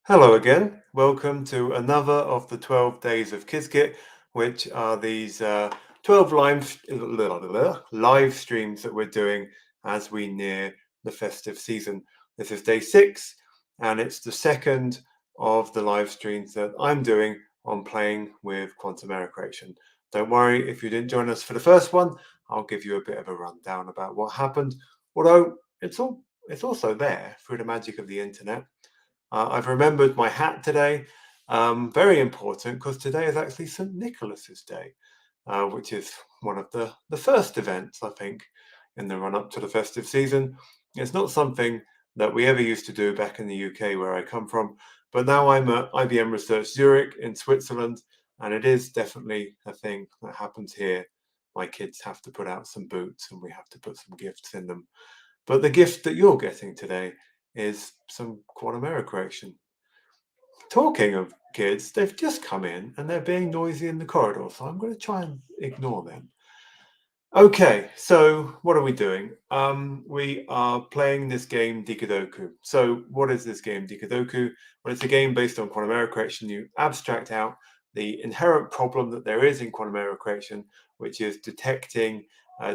Hello again. Welcome to another of the 12 days of Qiskit, which are these 12 live streams that we're doing as we near the festive season. This is day 6, and it's the second of the live streams that I'm doing on playing with quantum error creation. Don't worry if you didn't join us for the first one. I'll give you a bit of a rundown about what happened, although it's also there through the magic of the internet. I've remembered my hat today. Very important because today is actually St. Nicholas's Day, which is one of the first events, I think, in the run-up to the festive season. It's not something that we ever used to do back in the UK where I come from, but now I'm at IBM Research Zurich in Switzerland, and it is definitely a thing that happens here. My kids have to put out some boots and we have to put some gifts in them. But the gift that you're getting today is some quantum error creation. Talking of kids, they've just come in and they're being noisy in the corridor, so I'm going to try and ignore them. Okay, so what are we doing? We are playing this game Digadoku. So what is this game Digadoku? Well, it's a game based on quantum error creation. You abstract out the inherent problem that there is in quantum error creation, which is detecting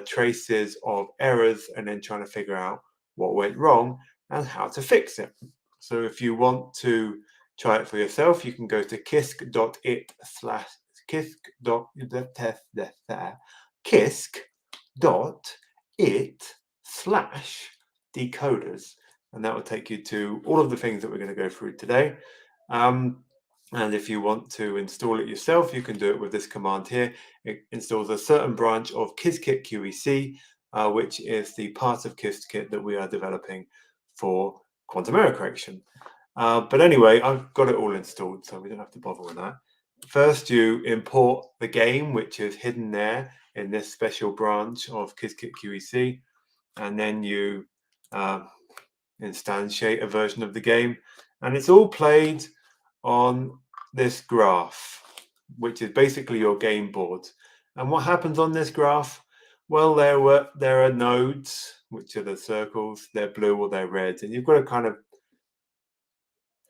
traces of errors and then trying to figure out what went wrong and how to fix it. So if you want to try it for yourself, you can go to qisk.it/decoders, and that will take you to all of the things that we're going to go through today. And if you want to install it yourself, you can do it with this command here. It installs a certain branch of Qiskit QEC, which is the part of Qiskit that we are developing for quantum error correction. But anyway, I've got it all installed, so we don't have to bother with that. First, you import the game, which is hidden there in this special branch of Qiskit QEC, and then you instantiate a version of the game, and it's all played on this graph, which is basically your game board. And what happens on this graph? Well, there are nodes, which are the circles. They're blue or they're red, and you've got to kind of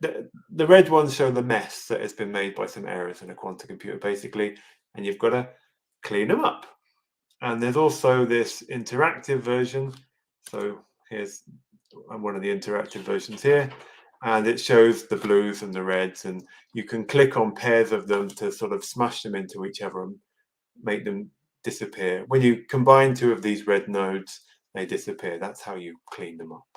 the red ones show the mess that has been made by some errors in a quantum computer, basically, and you've got to clean them up. And there's also this interactive version. So here's one of the interactive versions here, and it shows the blues and the reds, and you can click on pairs of them to sort of smash them into each other and make them disappear. When you combine two of these red nodes, they disappear. That's how you clean them up.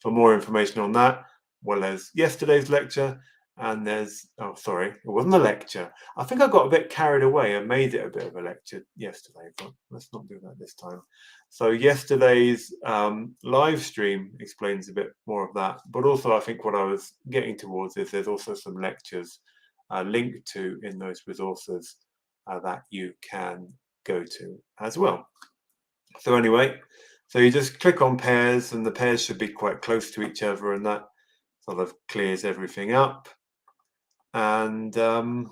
For more information on that, well, there's yesterday's lecture, and there's, oh, sorry, it wasn't a lecture. I think I got a bit carried away and made it a bit of a lecture yesterday, but let's not do that this time. So yesterday's live stream explains a bit more of that, but also I think what I was getting towards is there's also some lectures linked to in those resources that you can go to as well. So anyway, so you just click on pairs, and the pairs should be quite close to each other, and that sort of clears everything up, and then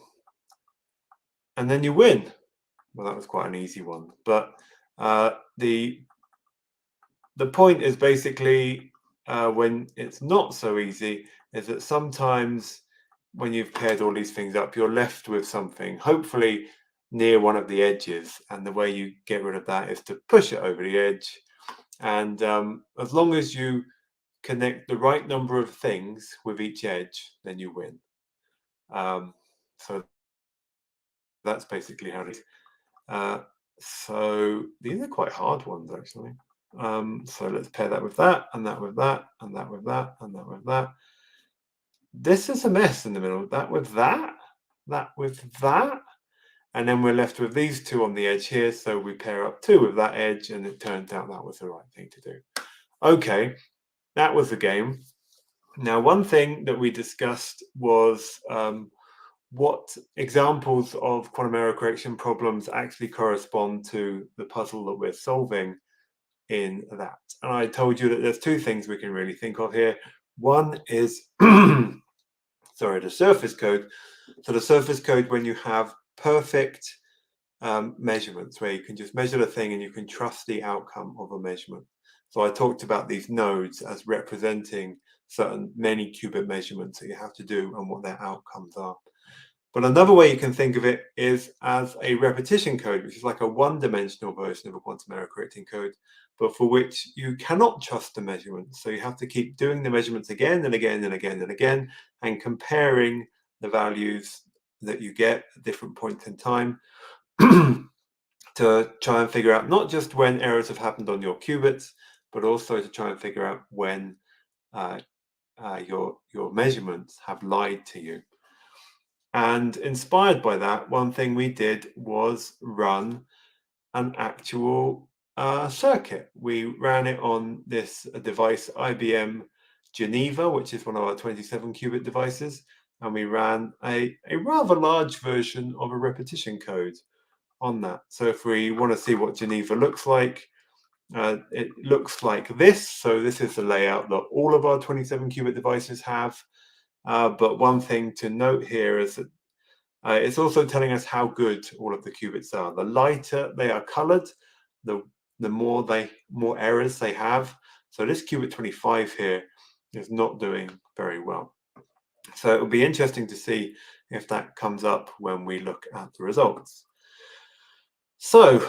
you win. Well, that was quite an easy one, but the point is basically when it's not so easy is that sometimes when you've paired all these things up, you're left with something, hopefully near one of the edges, and the way you get rid of that is to push it over the edge. And as long as you connect the right number of things with each edge, then you win. So that's basically how it is. So these are quite hard ones, actually. So let's pair that with that, and that with that, and that with that, and that with that. This is a mess in the middle. That with that, that with that. And then we're left with these two on the edge here. So we pair up two with that edge, and it turns out that was the right thing to do. Okay, that was the game. Now, one thing that we discussed was what examples of quantum error correction problems actually correspond to the puzzle that we're solving in that. And I told you that there's two things we can really think of here. One is, sorry, the surface code. So the surface code, when you have perfect measurements, where you can just measure the thing and you can trust the outcome of a measurement. So I talked about these nodes as representing certain many qubit measurements that you have to do and what their outcomes are. But another way you can think of it is as a repetition code, which is like a one-dimensional version of a quantum error correcting code, but for which you cannot trust the measurements. So you have to keep doing the measurements again and again and again and again, and comparing the values that you get at different points in time to try and figure out not just when errors have happened on your qubits, but also to try and figure out when your measurements have lied to you. And inspired by that, one thing we did was run an actual circuit. We ran it on this device, IBM Geneva, which is one of our 27 qubit devices. And we ran a rather large version of a repetition code on that. So if we want to see what Geneva looks like, it looks like this. So this is the layout that all of our 27 qubit devices have. But one thing to note here is that it's also telling us how good all of the qubits are. The lighter they are colored, the more errors they have. So this qubit 25 here is not doing very well. So it will be interesting to see if that comes up when we look at the results. So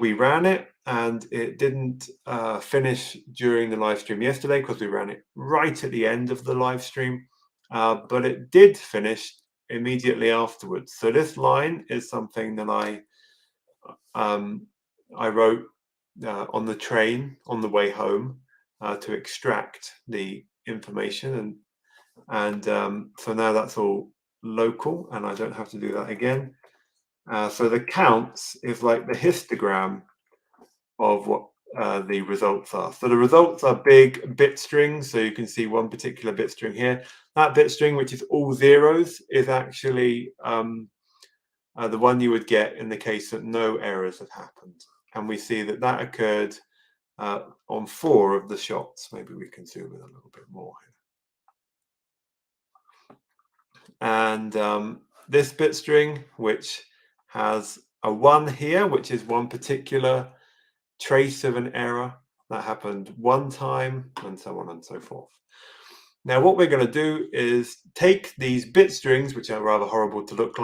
we ran it, and it didn't finish during the live stream yesterday because we ran it right at the end of the live stream, but it did finish immediately afterwards. So this line is something that I wrote on the train on the way home to extract the information, and so now that's all local, and I don't have to do that again. So the counts is like the histogram of what the results are. So the results are big bit strings. So you can see one particular bit string here. That bit string, which is all zeros, is actually the one you would get in the case that no errors have happened. And we see that that occurred on 4 of the shots. Maybe we can zoom in a little bit more here. And this bit string, which has a 1 here, which is one particular trace of an error that happened one time, and so on and so forth. Now what we're going to do is take these bit strings, which are rather horrible to look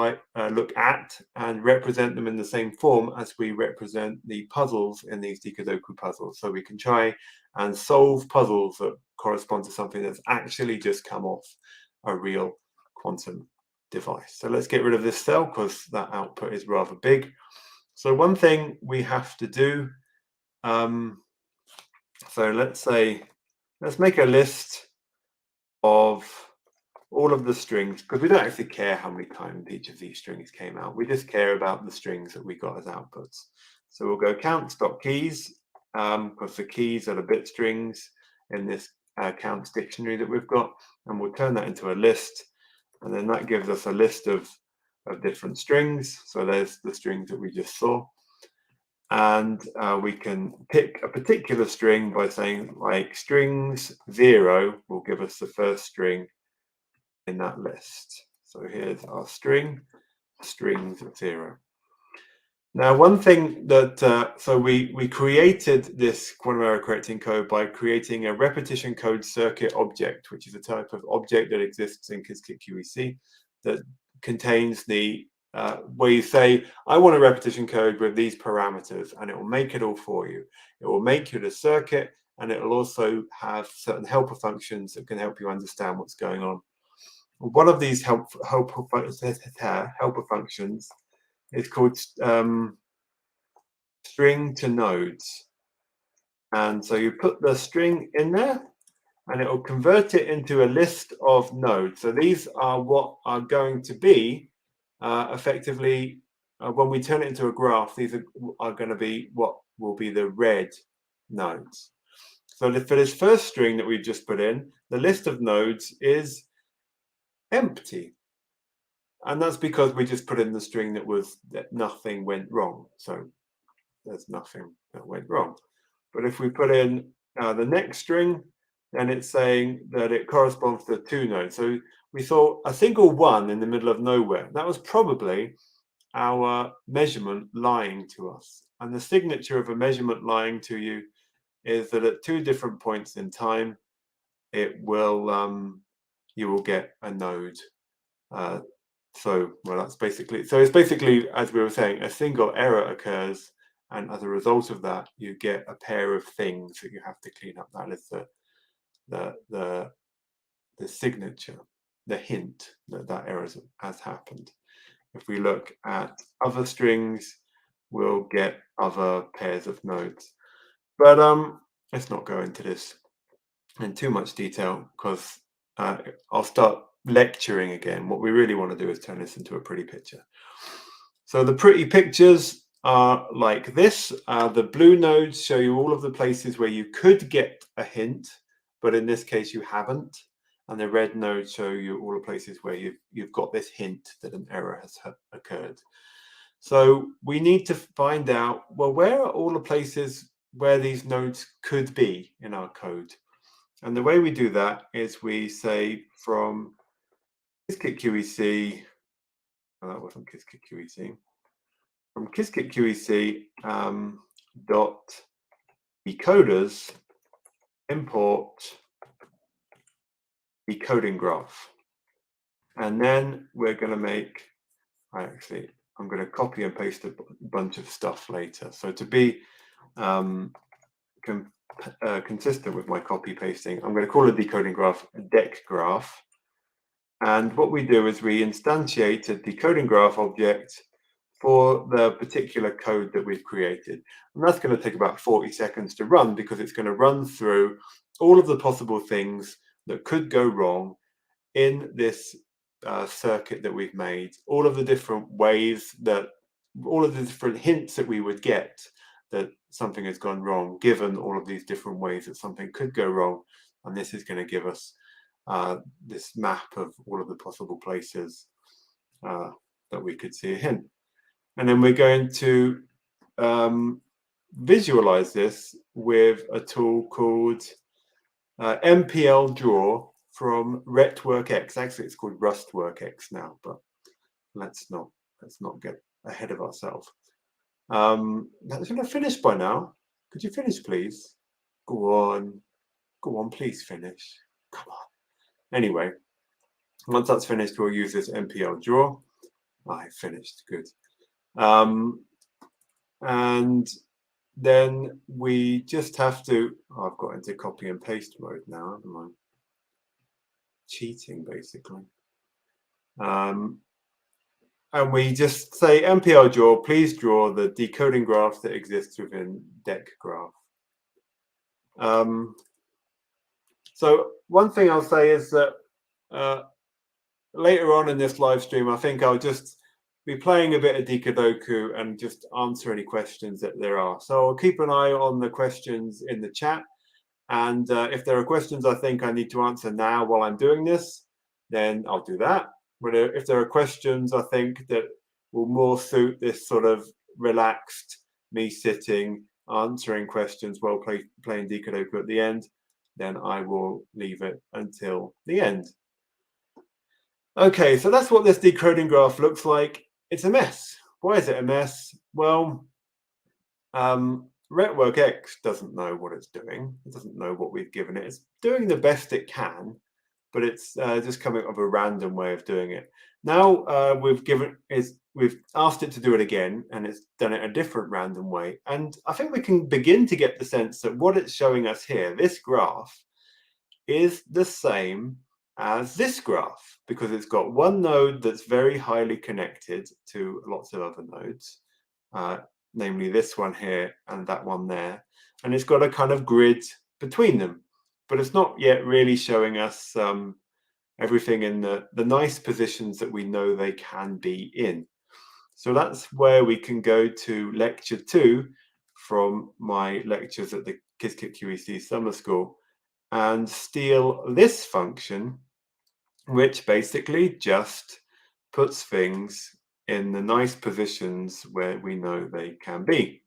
at, and represent them in the same form as we represent the puzzles in these Digadoku puzzles. So we can try and solve puzzles that correspond to something that's actually just come off a real quantum device. So let's get rid of this cell because that output is rather big. So one thing we have to do, so let's make a list of all of the strings, because we don't actually care how many times each of these strings came out. We just care about the strings that we got as outputs. So we'll go counts.keys, because the keys are the bit strings in this counts dictionary that we've got, and we'll turn that into a list, and then that gives us a list of different strings. So there's the strings that we just saw. And we can pick a particular string by saying, like, strings 0 will give us the first string in that list. So here's our string, strings 0. Now, one thing that, so we created this quantum error correcting code by creating a repetition code circuit object, which is a type of object that exists in Qiskit QEC that contains the where you say, I want a repetition code with these parameters, and it will make it all for you. It will make you the circuit, and it will also have certain helper functions that can help you understand what's going on. One of these helper functions is called string to nodes. And so you put the string in there, and it will convert it into a list of nodes. So these are what are going to be effectively, when we turn it into a graph, these are going to be what will be the red nodes. So for this first string that we've just put in, the list of nodes is empty. And that's because we just put in the string that nothing went wrong. So there's nothing that went wrong. But if we put in the next string, then it's saying that it corresponds to 2 nodes. So we saw a single 1 in the middle of nowhere. That was probably our measurement lying to us. And the signature of a measurement lying to you is that at 2 different points in time, it will you will get a node. So that's basically, so it's basically, as we were saying, a single error occurs, and as a result of that, you get a pair of things that you have to clean up. That is the signature, the hint that error has happened. If we look at other strings, we'll get other pairs of nodes. But let's not go into this in too much detail, because I'll start lecturing again. What we really want to do is turn this into a pretty picture. So the pretty pictures are like this. The blue nodes show you all of the places where you could get a hint, but in this case you haven't. And the red nodes show you all the places where you've got this hint that an error has occurred. So we need to find out, well, where are all the places where these nodes could be in our code? And the way we do that is we say from Qiskit QEC, oh, that wasn't Qiskit QEC, from Qiskit QEC dot decoders import decoding graph. And then we're going to make, I'm going to copy and paste a bunch of stuff later. So to be consistent with my copy pasting, I'm going to call a decoding graph a dec graph. And what we do is we instantiate a decoding graph object for the particular code that we've created. And that's going to take about 40 seconds to run, because it's going to run through all of the possible things that could go wrong in this circuit that we've made, all of the different ways that, all of the different hints that we would get that something has gone wrong, given all of these different ways that something could go wrong. And this is going to give us this map of all of the possible places that we could see a hint. And then we're going to visualize this with a tool called MPL Draw from RetWorkX. Actually, it's called RustWorkX now, but let's not get ahead of ourselves. Should I finish by now? Could you finish, please? Go on, please finish. Come on. Anyway, once that's finished, we'll use this MPL Draw. I finished, good. And then we just have to, I've got into copy and paste mode now, haven't I? Cheating, basically. And we just say MPL draw, please draw the decoding graph that exists within dec graph. So one thing I'll say is that later on in this live stream, I think I'll just be playing a bit of Digadoku and just answer any questions that there are. So I'll keep an eye on the questions in the chat. And if there are questions I think I need to answer now while I'm doing this, then I'll do that. But if there are questions I think that will more suit this sort of relaxed, me sitting, answering questions while playing Digadoku at the end, then I will leave it until the end. Okay, so that's what this decoding graph looks like. It's a mess. Why is it a mess? Well, RetWorkX doesn't know what it's doing. It doesn't know what we've given it. It's doing the best it can, but it's just coming up with a random way of doing it. Now we've asked it to do it again, and it's done it a different random way. And I think we can begin to get the sense that what it's showing us here, this graph, is the same as this graph, because it's got one node that's very highly connected to lots of other nodes, namely this one here and that one there, and it's got a kind of grid between them, but it's not yet really showing us everything in the nice positions that we know they can be in. So that's where we can go to lecture 2 from my lectures at the Qiskit QEC Summer School and steal this function, which basically just puts things in the nice positions where we know they can be.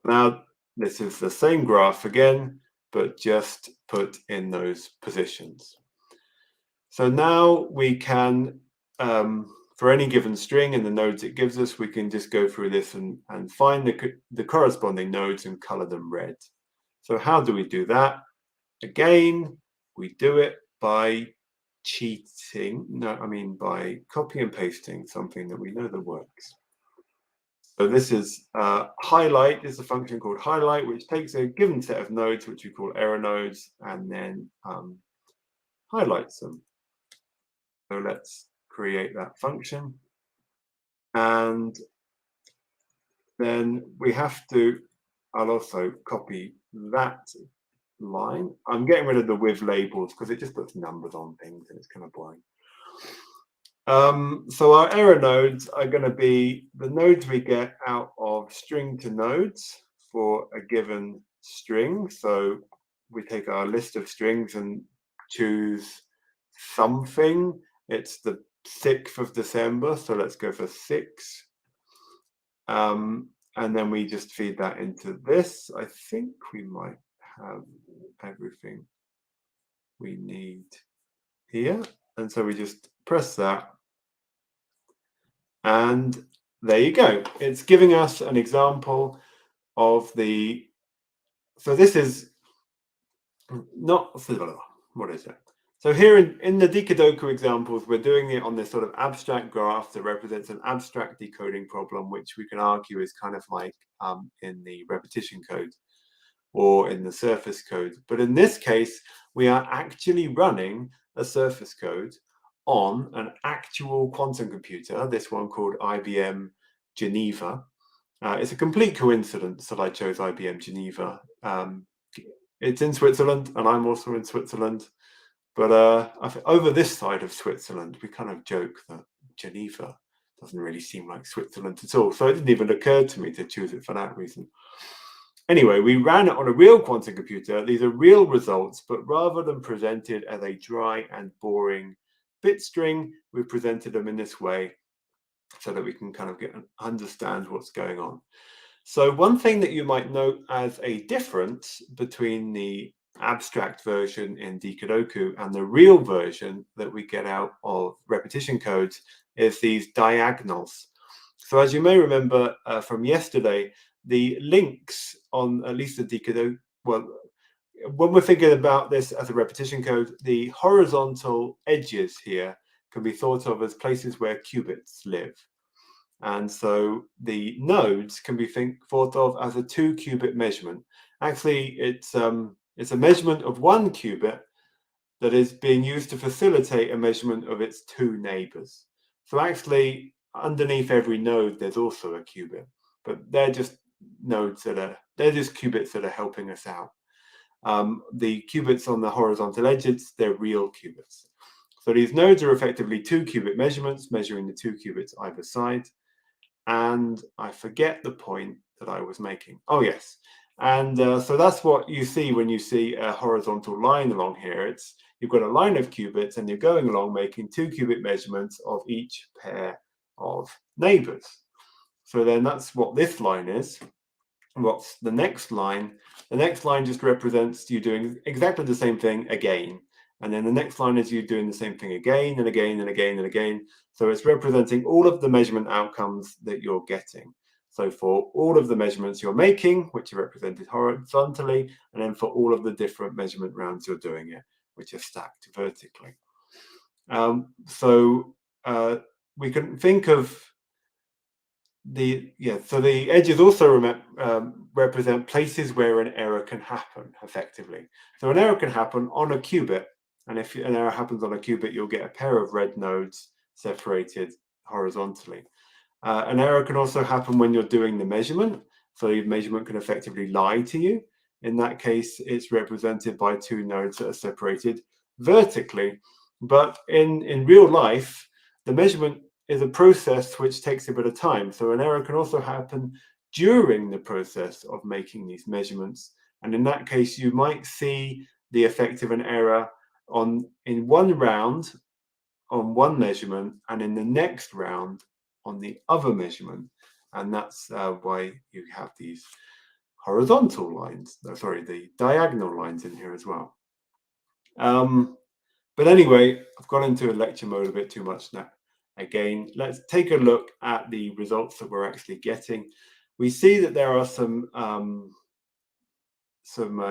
Now, this is the same graph again, but just put in those positions. So now we can, for any given string and the nodes it gives us, we can just go through this and find the corresponding nodes and color them red. So how do we do that? Again, We do it by cheating. No, I mean by copy and pasting something that we know that works. So this is highlight is a function called highlight, which takes a given set of nodes, which we call error nodes, and then highlights them. So let's create that function. And then we have to, I'll also copy that line. I'm getting rid of the with labels because it just puts numbers on things and it's kind of boring. So our error nodes are going to be the nodes we get out of string to nodes for a given string. So we take our list of strings and choose something. It's the 6th of December, so let's go for 6. And then we just feed that into this. I think we might have everything we need here. And so we just press that. And there you go. It's giving us an example of the, so this is not, what is it? So here in the Digadoku examples, we're doing it on this sort of abstract graph that represents an abstract decoding problem, which we can argue is kind of like in the repetition code or in the surface code. But in this case, we are actually running a surface code on an actual quantum computer, this one called IBM Geneva. It's a complete coincidence that I chose IBM Geneva. It's in Switzerland, and I'm also in Switzerland. But over this side of Switzerland, we kind of joke that Geneva doesn't really seem like Switzerland at all. So it didn't even occur to me to choose it for that reason. Anyway, we ran it on a real quantum computer. These are real results, but rather than presented as a dry and boring bit string, we presented them in this way so that we can kind of understand what's going on. So one thing that you might note as a difference between the abstract version in Digadoku and the real version that we get out of repetition codes is these diagonals. So as you may remember from yesterday, the links on at least the Digadoku, well, when we're thinking about this as a repetition code, the horizontal edges here can be thought of as places where qubits live. And so the nodes can be thought of as a 2-qubit measurement. Actually, it's a measurement of 1 qubit that is being used to facilitate a measurement of its 2 neighbors. So actually, underneath every node, there's also a qubit, but they're just they're just qubits that are helping us out. The qubits on the horizontal edges, they're real qubits. So these nodes are effectively 2-qubit measurements, measuring the 2 qubits either side. And I forget the point that I was making. Oh, yes. And so that's what you see when you see a horizontal line along here. You've got a line of qubits and you're going along making 2-qubit measurements of each pair of neighbors. So then that's what this line is. What's the next line? The next line just represents you doing exactly the same thing again. And then the next line is you doing the same thing again and again and again and again. So it's representing all of the measurement outcomes that you're getting. So for all of the measurements you're making, which are represented horizontally, and then for all of the different measurement rounds you're doing it, which are stacked vertically. We can think of so the edges also represent places where an error can happen effectively. So an error can happen on a qubit, and if an error happens on a qubit, you'll get a pair of red nodes separated horizontally. An error can also happen when you're doing the measurement. So your measurement can effectively lie to you. In that case, it's represented by 2 nodes that are separated vertically. But in real life, the measurement is a process which takes a bit of time. So an error can also happen during the process of making these measurements. And in that case, you might see the effect of an error in one round on one measurement and in the next round on the other measurement. And that's why you have these horizontal lines, the diagonal lines in here as well. But anyway, I've gone into a lecture mode a bit too much now. Again, let's take a look at the results that we're actually getting. We see that there are some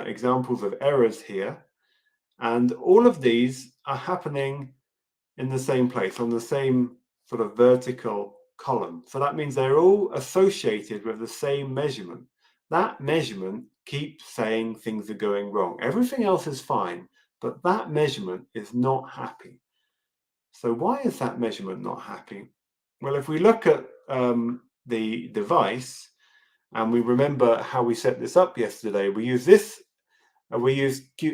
examples of errors here. And all of these are happening in the same place, on the same sort of vertical column. So that means they're all associated with the same measurement. That measurement keeps saying things are going wrong. Everything else is fine, but that measurement is not happy. So why is that measurement not happy? Well, if we look at the device and we remember how we set this up yesterday, we use this. We used a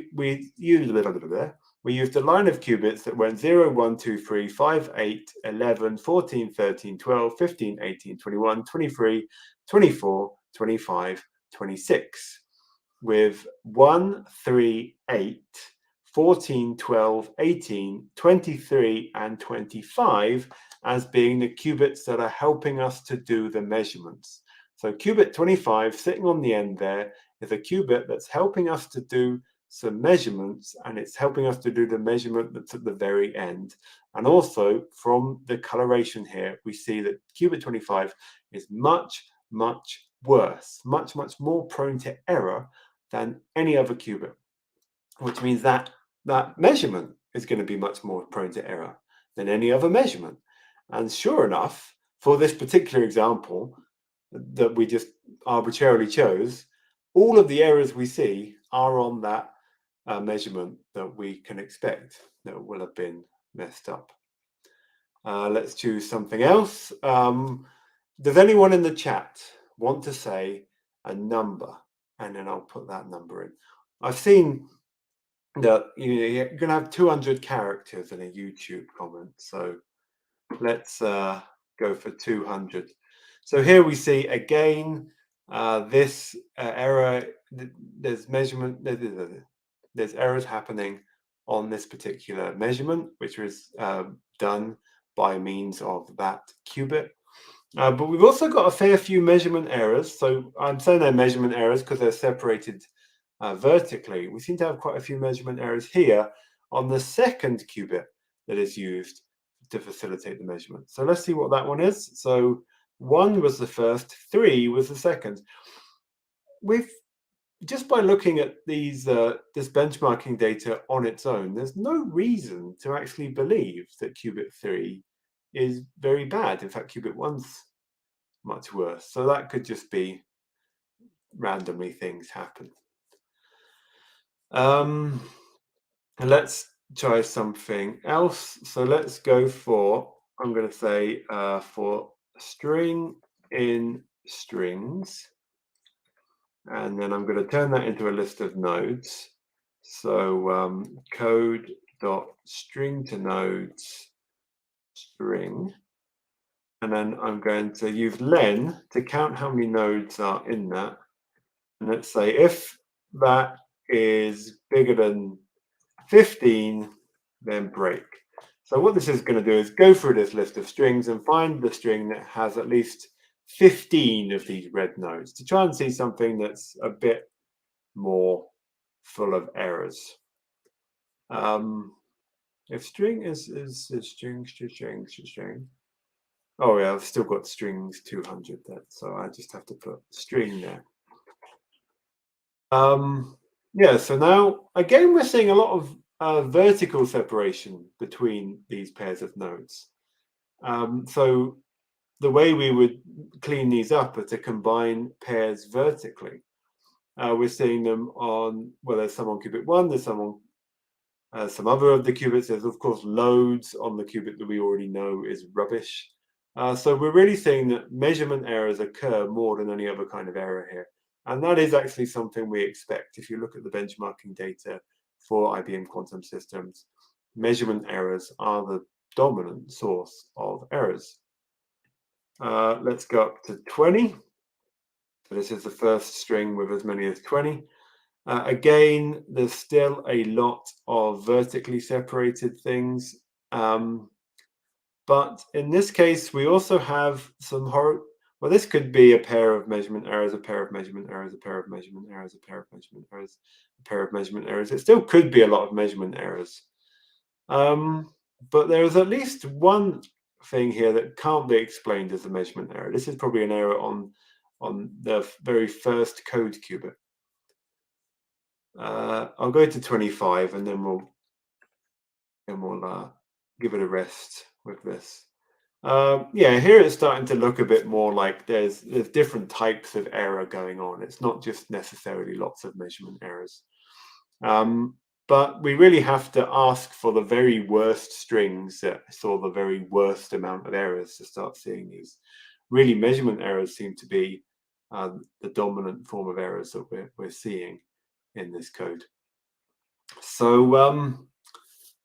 line of qubits that went 0, 1, 2, 3, 5, 8, 11, 14, 13, 12, 15, 18, 21, 23, 24, 25, 26, with 1, 3, 8, 14, 12, 18, 23, and 25 as being the qubits that are helping us to do the measurements. So qubit 25 sitting on the end there is a qubit that's helping us to do some measurements, and it's helping us to do the measurement that's at the very end. And also from the coloration here, we see that qubit 25 is much, much worse, much, much more prone to error than any other qubit, which means that that measurement is going to be much more prone to error than any other measurement. And sure enough, for this particular example that we just arbitrarily chose, all of the errors we see are on that measurement that we can expect that will have been messed up. Let's choose something else. Does anyone in the chat want to say a number? And then I'll put that number in. I've seen that you're going to have 200 characters in a YouTube comment. So let's go for 200. So here we see again this error. There's measurement. There's errors happening on this particular measurement, which was done by means of that qubit. But we've also got a fair few measurement errors. So I'm saying they're measurement errors because they're separated vertically. We seem to have quite a few measurement errors here on the second qubit that is used to facilitate the measurement. So let's see what that one is. So 1 was the first, 3 was the second. We've just by looking at these this benchmarking data on its own, there's no reason to actually believe that qubit 3 is very bad. In fact, qubit 1's much worse. So that could just be randomly things happen. Let's try something else. So let's go for, I'm going to say for string in strings. And then I'm going to turn that into a list of nodes. So code.string to nodes string. And then I'm going to use len to count how many nodes are in that. And let's say if that is bigger than 15, then break. So what this is going to do is go through this list of strings and find the string that has at least 15 of these red nodes to try and see something that's a bit more full of errors. If string is string. Oh yeah, I've still got strings 200 there, so I just have to put string there. Yeah, so now again we're seeing a lot of vertical separation between these pairs of nodes. So the way we would clean these up are to combine pairs vertically. We're seeing them on, well, there's some on qubit 1, there's some on some other of the qubits. There's of course loads on the qubit that we already know is rubbish. So we're really seeing that measurement errors occur more than any other kind of error here. And that is actually something we expect. If you look at the benchmarking data for IBM quantum systems, measurement errors are the dominant source of errors. Let's go up to 20. So this is the first string with as many as 20. Again, there's still a lot of vertically separated things. But in this case, we also have some well, this could be a pair of measurement errors, a pair of measurement errors, a pair of measurement errors, a pair of measurement errors, a pair of measurement errors. It still could be a lot of measurement errors. But there is at least one thing here that can't be explained as a measurement error. This is probably an error on the very first code qubit. I'll go to 25, and then we'll give it a rest with this. Yeah, here it's starting to look a bit more like there's different types of error going on. It's not just necessarily lots of measurement errors. But we really have to ask for the very worst strings that saw the very worst amount of errors to start seeing these. Really, measurement errors seem to be the dominant form of errors that we're seeing in this code. So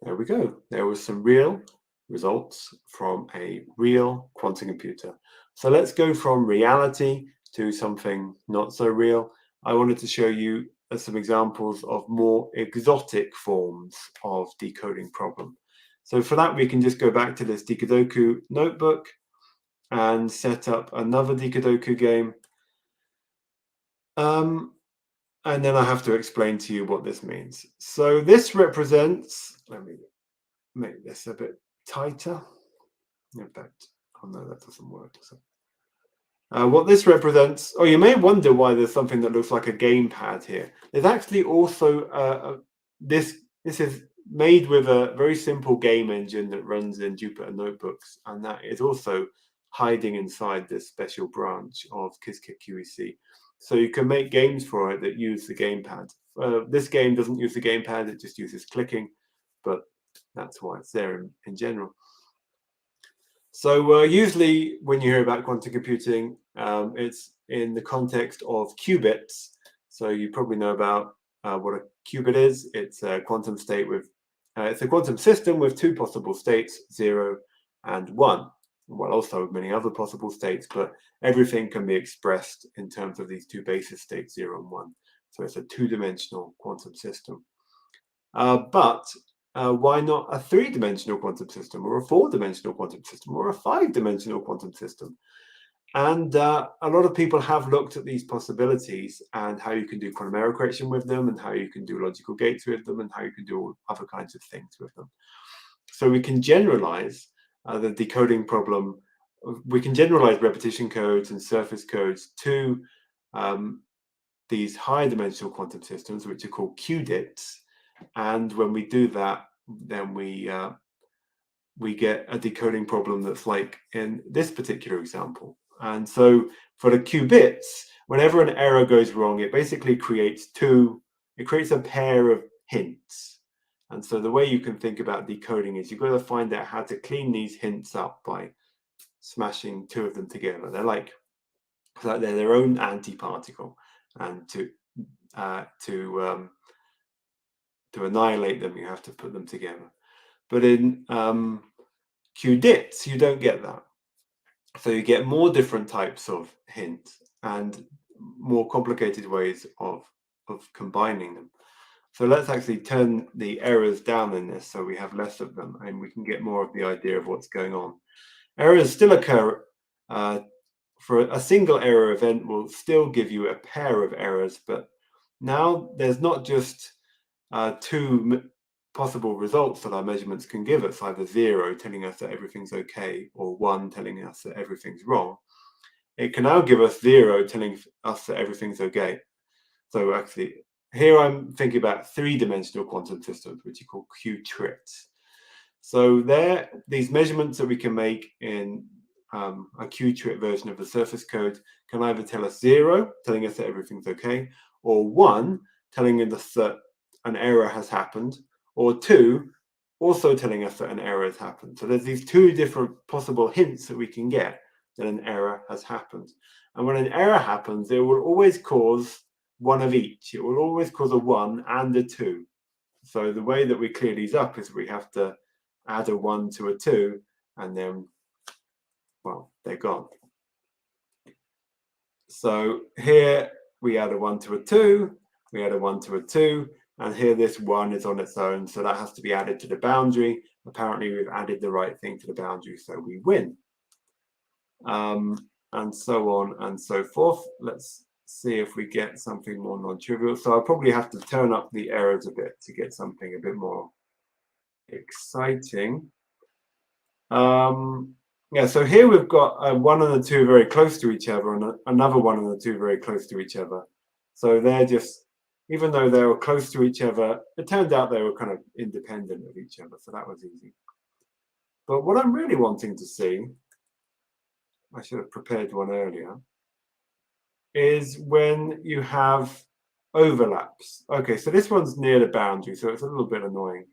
there we go. There was some real results from a real quantum computer. So let's go from reality to something not so real. I wanted to show you some examples of more exotic forms of decoding problem. So for that, we can just go back to this Digadoku notebook and set up another Digadoku game. And then I have to explain to you what this means. So this represents, let me make this a bit tighter. In fact, oh no, that doesn't work, does it? What this represents, oh, you may wonder why there's something that looks like a gamepad here. There's actually also this is made with a very simple game engine that runs in Jupyter notebooks, and that is also hiding inside this special branch of Qiskit QEC. So you can make games for it that use the gamepad. This game doesn't use the gamepad, it just uses clicking, but that's why it's there in general. So usually when you hear about quantum computing, it's in the context of qubits. So you probably know about what a qubit is. It's a quantum state with, it's a quantum system with two possible states, 0 and 1. Well, also many other possible states, but everything can be expressed in terms of these two basis states, 0 and 1. So it's a two-dimensional quantum system. But why not a three-dimensional quantum system, or a four-dimensional quantum system, or a five-dimensional quantum system? And a lot of people have looked at these possibilities and how you can do quantum error correction with them, and how you can do logical gates with them, and how you can do all other kinds of things with them. So we can generalize the decoding problem. We can generalize repetition codes and surface codes to these high-dimensional quantum systems, which are called Qdits. And when we do that, then we get a decoding problem that's like in this particular example. And so for the qubits, whenever an error goes wrong, it basically creates a pair of hints. And so the way you can think about decoding is you've got to find out how to clean these hints up by smashing two of them together. They're like they're their own antiparticle, and to annihilate them, you have to put them together. But in qdits, you don't get that. So you get more different types of hints and more complicated ways of combining them. So let's actually turn the errors down in this so we have less of them, and we can get more of the idea of what's going on. Errors still occur. For a single error event will still give you a pair of errors, but now there's not just two possible results that our measurements can give us, either 0 telling us that everything's okay, or 1 telling us that everything's wrong. It can now give us 0 telling us that everything's okay. So actually, here I'm thinking about three-dimensional quantum systems, which are called Qtrips. So these measurements that we can make in a Qtrip version of the surface code can either tell us 0, telling us that everything's okay, or 1, telling us that an error has happened, or 2, also telling us that an error has happened. So there's these two different possible hints that we can get that an error has happened. And when an error happens, it will always cause one of each. It will always cause a 1 and a 2. So the way that we clear these up is we have to add a 1 to a 2, and then, well, they're gone. So here we add a 1 to a 2, we add a 1 to a 2, and here this 1 is on its own, so that has to be added to the boundary. Apparently we've added the right thing to the boundary, so we win. And so on and so forth. Let's see if we get something more non-trivial. So I'll probably have to turn up the errors a bit to get something a bit more exciting. Yeah, so here we've got 1 and a 2 very close to each other, and another 1 and a 2 very close to each other. So they're just even though they were close to each other, it turned out they were kind of independent of each other, so that was easy. But what I'm really wanting to see, I should have prepared one earlier, is when you have overlaps. Okay, so this one's near the boundary, so it's a little bit annoying.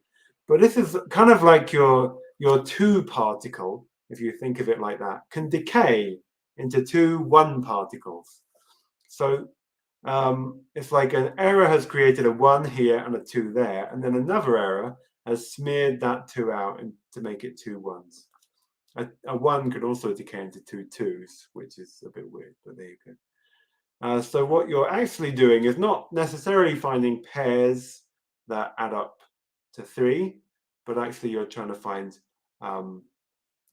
But this is kind of like your two particle, if you think of it like that, can decay into two one particles. So it's like an error has created a 1 here and a 2 there, and then another error has smeared that 2 out to make it two 1s. A 1 could also decay into two 2s, which is a bit weird, but there you go. So what you're actually doing is not necessarily finding pairs that add up to 3, but actually you're trying to find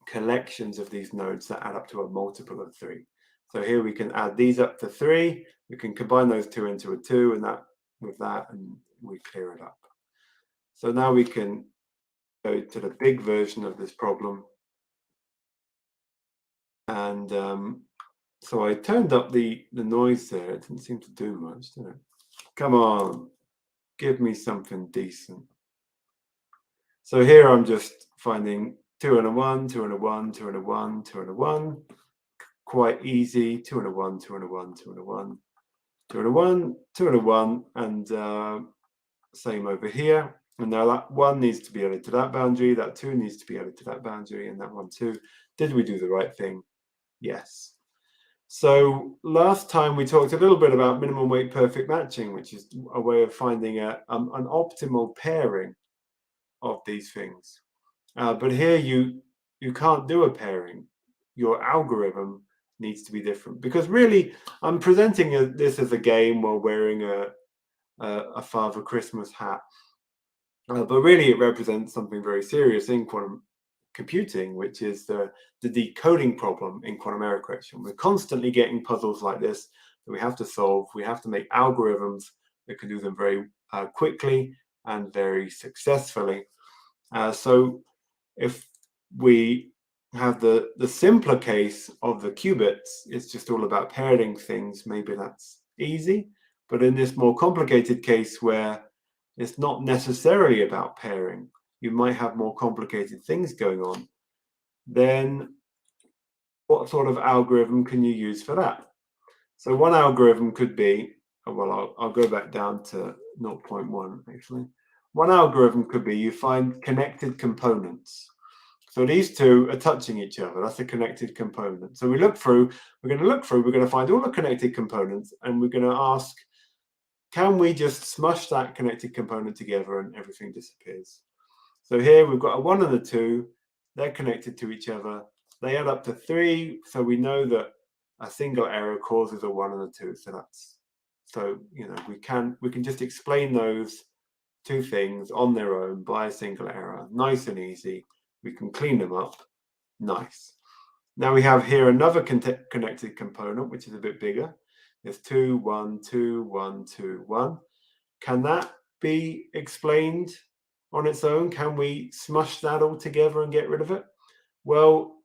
collections of these nodes that add up to a multiple of 3. So here we can add these up to 3. We can combine those 2 into a 2, and that with that, and we clear it up. So now we can go to the big version of this problem. And so I turned up the noise there. It didn't seem to do much, did it? Come on, give me something decent. So here I'm just finding 2 and a 1, 2 and a 1, 2 and a 1, 2 and a 1. Quite easy. 2 and a 1, 2 and a 1, 2 and a 1, 2 and a 1, 2 and a 1, and same over here. And now that 1 needs to be added to that boundary, that 2 needs to be added to that boundary, and that 1 too. Did we do the right thing? Yes. So last time we talked a little bit about minimum weight perfect matching, which is a way of finding an optimal pairing of these things. But here you can't do a pairing. Your algorithm needs to be different, because really I'm presenting this as a game while wearing a Father Christmas hat. But really it represents something very serious in quantum computing, which is the decoding problem in quantum error correction. We're constantly getting puzzles like this that we have to solve. We have to make algorithms that can do them very quickly and very successfully. So if we have the simpler case of the qubits, it's just all about pairing things, maybe that's easy. But in this more complicated case where it's not necessarily about pairing, you might have more complicated things going on, then what sort of algorithm can you use for that? So one algorithm could be, well, I'll go back down to 0.1 actually. One algorithm could be you find connected components. So these two are touching each other. That's a connected component. So we're going to find all the connected components, and we're going to ask, can we just smush that connected component together and everything disappears? So here we've got a 1 and a 2. They're connected to each other. They add up to 3. So we know that a single error causes a 1 and a 2. So we can just explain those two things on their own by a single error. Nice and easy. We can clean them up. Nice. Now we have here another connected component, which is a bit bigger. There's 2, 1, 2, 1, 2, 1. Can that be explained on its own? Can we smush that all together and get rid of it? Well,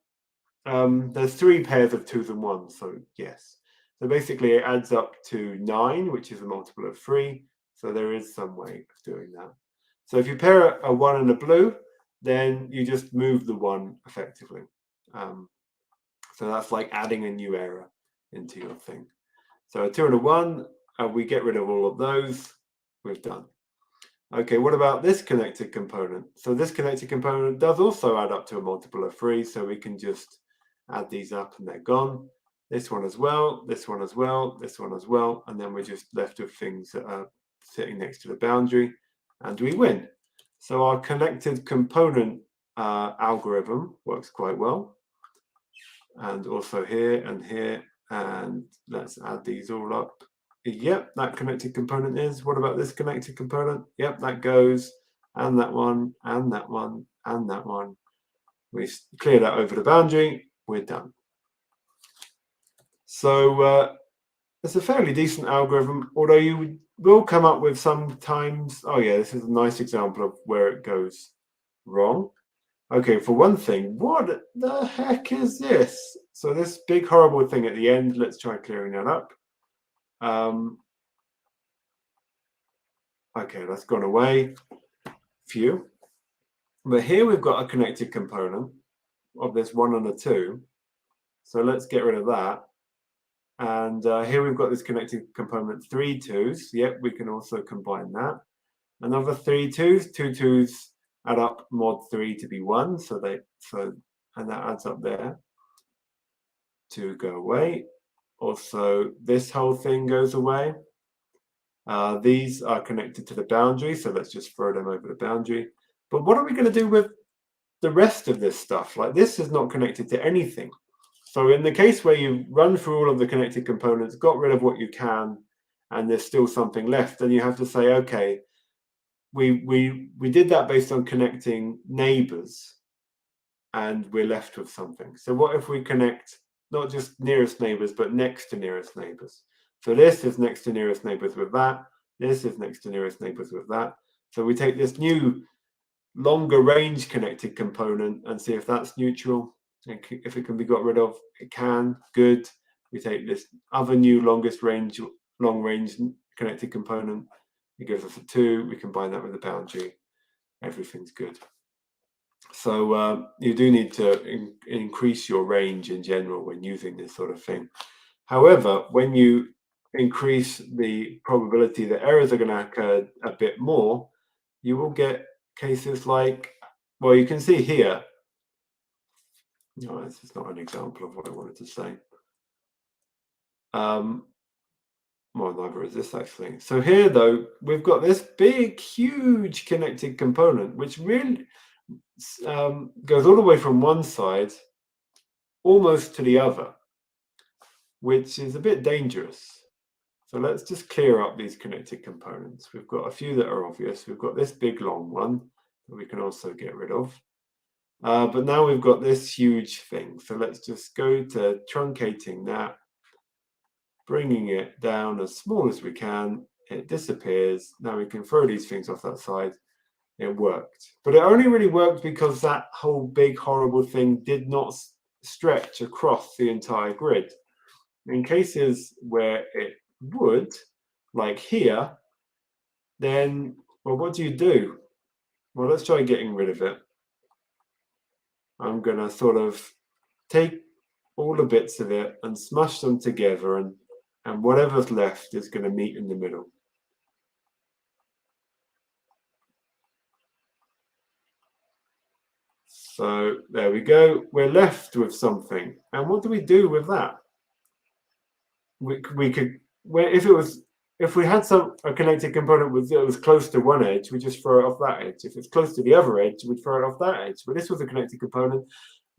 there's 3 pairs of 2s and 1s, so yes. So basically it adds up to 9, which is a multiple of 3. So there is some way of doing that. So if you pair a 1 and a blue, then you just move the 1 effectively. So that's like adding a new error into your thing. So a 2 and a 1, we get rid of all of those. We've done. Okay, what about this connected component? So this connected component does also add up to a multiple of 3, so we can just add these up and they're gone. This one as well, this one as well, this one as well, and then we're just left with things that are sitting next to the boundary, and we win. So our connected component algorithm works quite well. And also here and here, and let's add these all up. Yep, that connected component is. What about this connected component? Yep, that goes, and that one, and that one, and that one. We clear that over the boundary, we're done. So it's a fairly decent algorithm, although you will come up with sometimes, oh yeah, this is a nice example of where it goes wrong. Okay, for one thing, what the heck is this? So this big horrible thing at the end, let's try clearing that up. Okay, that's gone away. Phew. But here we've got a connected component of this 1 and a 2. So let's get rid of that. And here we've got this connected component 3 2s. Yep, we can also combine that. Another 3 2s, 2 2s add up mod 3 to be 1. And that adds up there. 2 go away. Also, this whole thing goes away. These are connected to the boundary, so let's just throw them over the boundary. But what are we going to do with the rest of this stuff? Like, this is not connected to anything. So in the case where you run through all of the connected components, got rid of what you can, and there's still something left, then you have to say, okay, we did that based on connecting neighbors, and we're left with something. So what if we connect not just nearest neighbors, but next to nearest neighbors? So this is next to nearest neighbors with that. This is next to nearest neighbors with that. So we take this new longer range connected component and see if that's neutral. And if it can be got rid of, it can. Good. We take this other new longest range, long range connected component. It gives us a 2. We combine that with the boundary. Everything's good. So you do need to increase your range in general when using this sort of thing. However, when you increase the probability that errors are going to occur a bit more, you will get cases like, well, you can see here. No, this is not an example of what I wanted to say. Well, neither is this actually. So here, though, we've got this big, huge connected component, which really goes all the way from one side almost to the other, which is a bit dangerous. So let's just clear up these connected components. We've got a few that are obvious. We've got this big, long one that we can also get rid of. But now we've got this huge thing. So let's just go to truncating that, bringing it down as small as we can. It disappears. Now we can throw these things off that side. It worked. But it only really worked because that whole big, horrible thing did not stretch across the entire grid. In cases where it would, like here, then, well, what do? Well, let's try getting rid of it. I'm going to sort of take all the bits of it and smash them together, and whatever's left is going to meet in the middle. So there we go. We're left with something. And what do we do with that? We could, if we had a connected component that was close to one edge, we just throw it off that edge. If it's close to the other edge, we'd throw it off that edge. But this was a connected component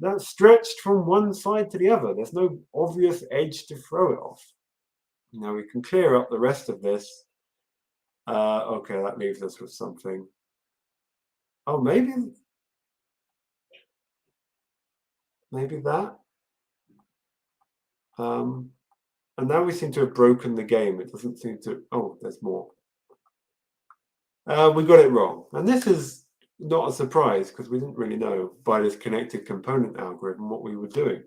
that stretched from one side to the other. There's no obvious edge to throw it off. Now we can clear up the rest of this. Okay, that leaves us with something. Oh, maybe that. And now we seem to have broken the game. It doesn't seem to. Oh, there's more. We got it wrong. And this is not a surprise because we didn't really know by this connected component algorithm what we were doing.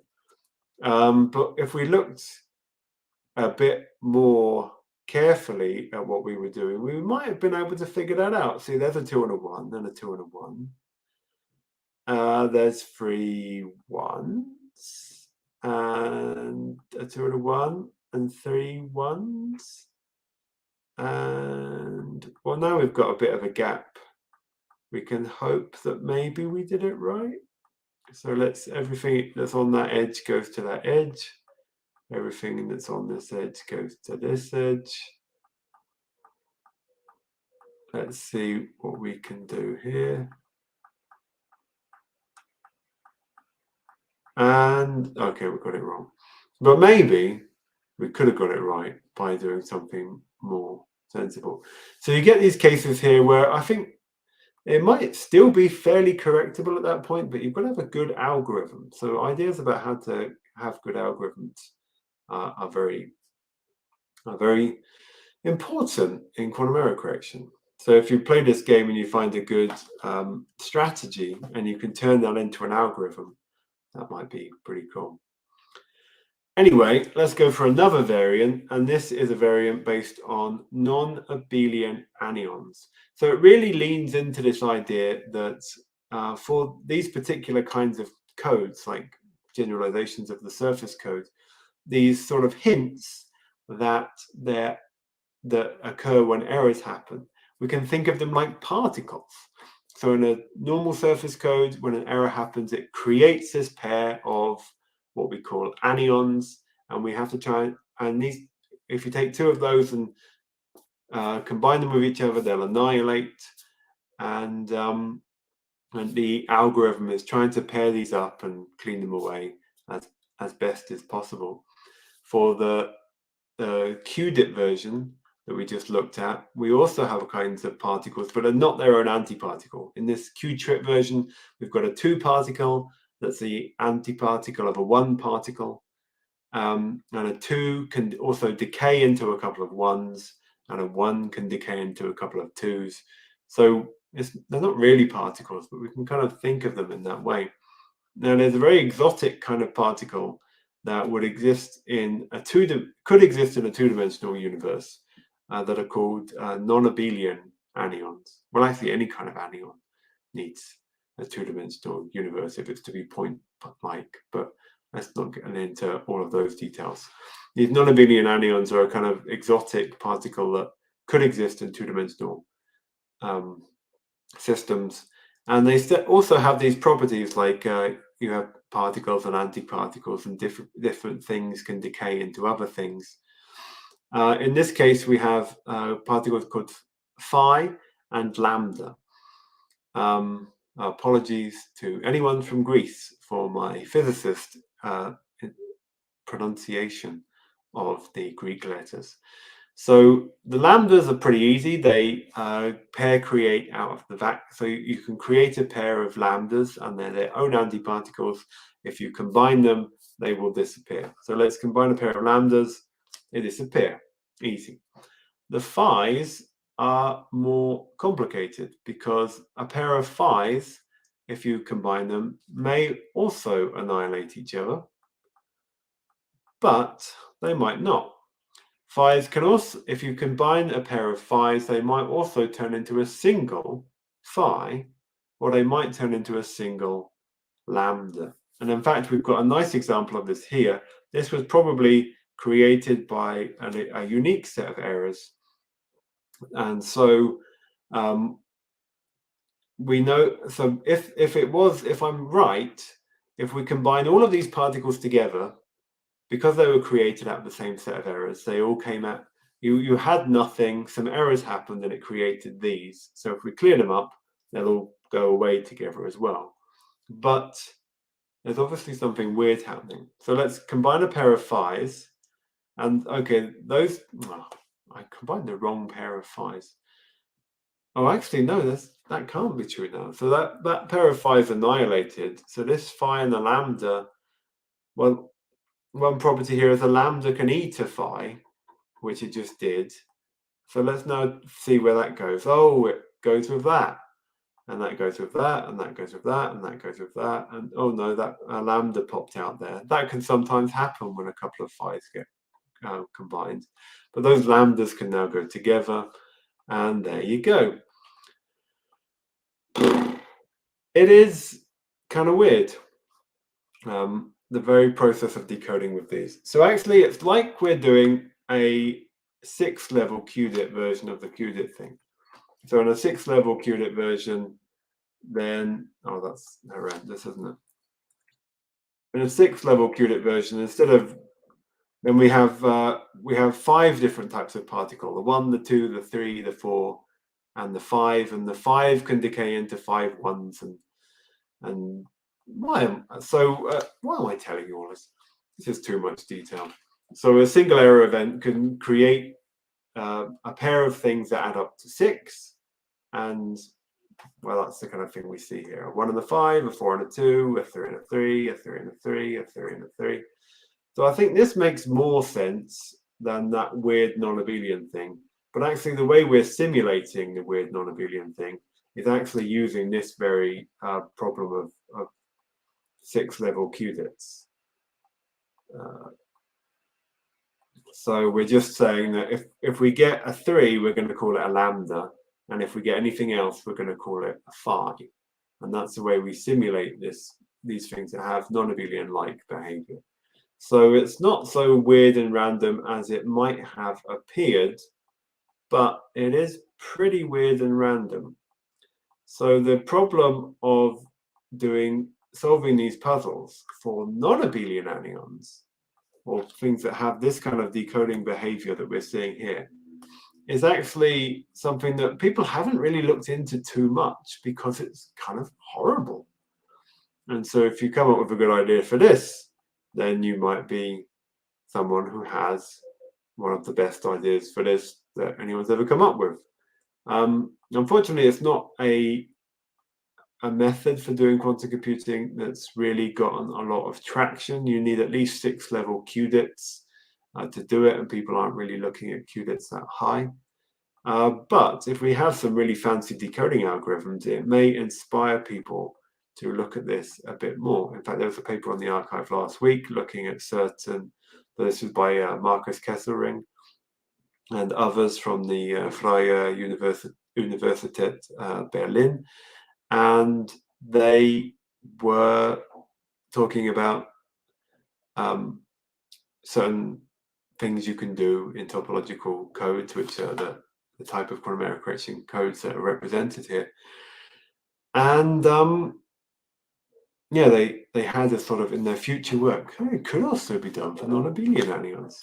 But if we looked a bit more carefully at what we were doing, we might have been able to figure that out. See, there's a 2 and a 1, then a 2 and a 1. There's 3 1s, and a 2 and a 1, and 3 1s. And, well, now we've got a bit of a gap. We can hope that maybe we did it right. So everything that's on that edge goes to that edge. Everything that's on this edge goes to this edge. Let's see what we can do here. And, okay, we got it wrong. But maybe we could have got it right by doing something more sensible. So you get these cases here where I think it might still be fairly correctable at that point, but you've got to have a good algorithm. So ideas about how to have good algorithms are very important in quantum error correction. So if you play this game and you find a good strategy and you can turn that into an algorithm, that might be pretty cool. Anyway, let's go for another variant, and this is a variant based on non-abelian anions. So it really leans into this idea that for these particular kinds of codes, like generalizations of the surface code, these sort of hints that occur when errors happen, we can think of them like particles. So in a normal surface code, when an error happens, it creates this pair of what we call anions, and we have to try and these. If you take two of those and combine them with each other, they'll annihilate. And the algorithm is trying to pair these up and clean them away as best as possible. For the Qdip version that we just looked at, we also have kinds of particles, but are not their own antiparticle. In this Qtrip version, we've got a 2 particle that's the antiparticle of a 1 particle, and a 2 can also decay into a couple of 1s, and a 1 can decay into a couple of 2s. So they're not really particles, but we can kind of think of them in that way. Now, there's a very exotic kind of particle that would exist in could exist in a two-dimensional universe that are called non-abelian anions. Well, actually, any kind of anion needs a two-dimensional universe if it's to be point-like, but let's not get into all of those details. These non-abelian anions are a kind of exotic particle that could exist in two-dimensional systems, and they also have these properties like you have particles and antiparticles, and different things can decay into other things. In this case, we have particles called phi and lambda. Apologies to anyone from Greece for my physicist pronunciation of the Greek letters. So the lambdas are pretty easy. They pair create out of the vacuum. So you can create a pair of lambdas, and they're their own antiparticles. If you combine them, they will disappear. So let's combine a pair of lambdas. They disappear. Easy. The phi's are more complicated because a pair of phi's, if you combine them, may also annihilate each other, but they might not. Phi's can also, if you combine a pair of phi's, they might also turn into a single phi, or they might turn into a single lambda. And in fact, we've got a nice example of this here. This was probably created by a unique set of errors. And so we know, so if I'm right, if we combine all of these particles together, because they were created out of the same set of errors, they all came out, you had nothing, some errors happened, and it created these. So if we clear them up, they'll all go away together as well. But there's obviously something weird happening. So let's combine a pair of phi's, and okay, I combined the wrong pair of phi's. Oh, actually, no, that can't be true now. So that pair of phi's annihilated. So this phi and the lambda, well, one property here is a lambda can eat a phi, which it just did. So let's now see where that goes. Oh, it goes with that, and that goes with that, and that goes with that, and that goes with that. And oh no, that lambda popped out there. That can sometimes happen when a couple of phi's get combined. But those lambdas can now go together, and there you go. It is kind of weird. The very process of decoding with these. So actually, it's like we're doing a 6-level Qdip version of the Qdip thing. So in a 6-level Qdip version, then that's horrendous, isn't it? In a 6-level Qdip version, instead of then we have 5 different types of particle: the 1, the 2, the 3, the 4, and the 5. And the 5 can decay into 5 1s and why am I telling you all this? This is too much detail. So a single error event can create a pair of things that add up to 6, and well, that's the kind of thing we see here: a 1 and a 5, a 4 and a 2, a 3 and a 3, a 3 and a 3, a 3 and a 3. So I think this makes more sense than that weird non-abelian thing. But actually, the way we're simulating the weird non-abelian thing is actually using this very problem of 6-level Qdits. So we're just saying that if we get a 3, we're going to call it a lambda. And if we get anything else, we're going to call it a phi. And that's the way we simulate these things that have non-abelian-like behavior. So it's not so weird and random as it might have appeared, but it is pretty weird and random. So the problem of solving these puzzles for non-abelian anions, or things that have this kind of decoding behavior that we're seeing here, is actually something that people haven't really looked into too much because it's kind of horrible. And so if you come up with a good idea for this, then you might be someone who has one of the best ideas for this that anyone's ever come up with. Unfortunately, it's not a method for doing quantum computing that's really gotten a lot of traction. You need at least 6-level Qdits to do it, and people aren't really looking at Qdits that high. But if we have some really fancy decoding algorithms, it may inspire people to look at this a bit more. In fact, there was a paper on the archive last week looking at this was by Markus Kesselring and others from the Freie Universität Berlin. And they were talking about certain things you can do in topological codes, which are the type of quantum error correction codes that are represented here. And yeah, they had a sort of in their future work, it could also be done for non-abelian anions.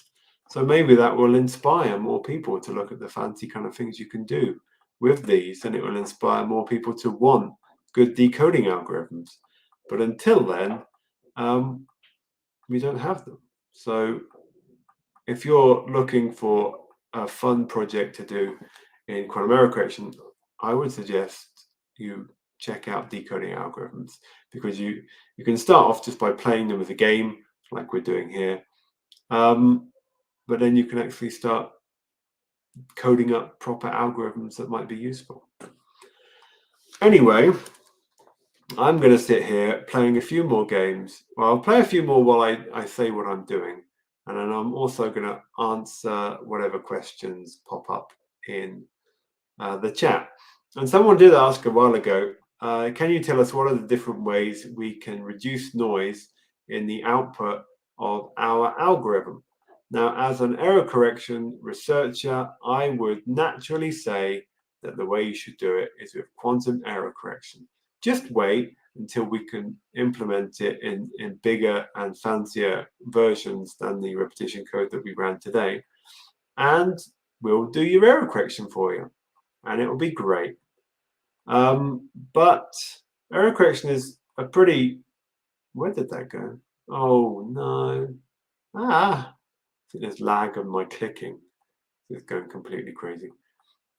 So maybe that will inspire more people to look at the fancy kind of things you can do with these, and it will inspire more people to want good decoding algorithms. But until then, we don't have them. So if you're looking for a fun project to do in quantum error correction, I would suggest you check out decoding algorithms, because you can start off just by playing them as a game, like we're doing here. But then you can actually start coding up proper algorithms that might be useful. Anyway, I'm going to sit here playing a few more games. Well, I'll play a few more while I say what I'm doing. And then I'm also going to answer whatever questions pop up in the chat. And someone did ask a while ago, can you tell us what are the different ways we can reduce noise in the output of our algorithm? Now, as an error correction researcher, I would naturally say that the way you should do it is with quantum error correction. Just wait until we can implement it in bigger and fancier versions than the repetition code that we ran today. And we'll do your error correction for you. And it will be great. But error correction is a pretty... Where did that go? Oh, no. I think there's lag on my clicking. It's going completely crazy.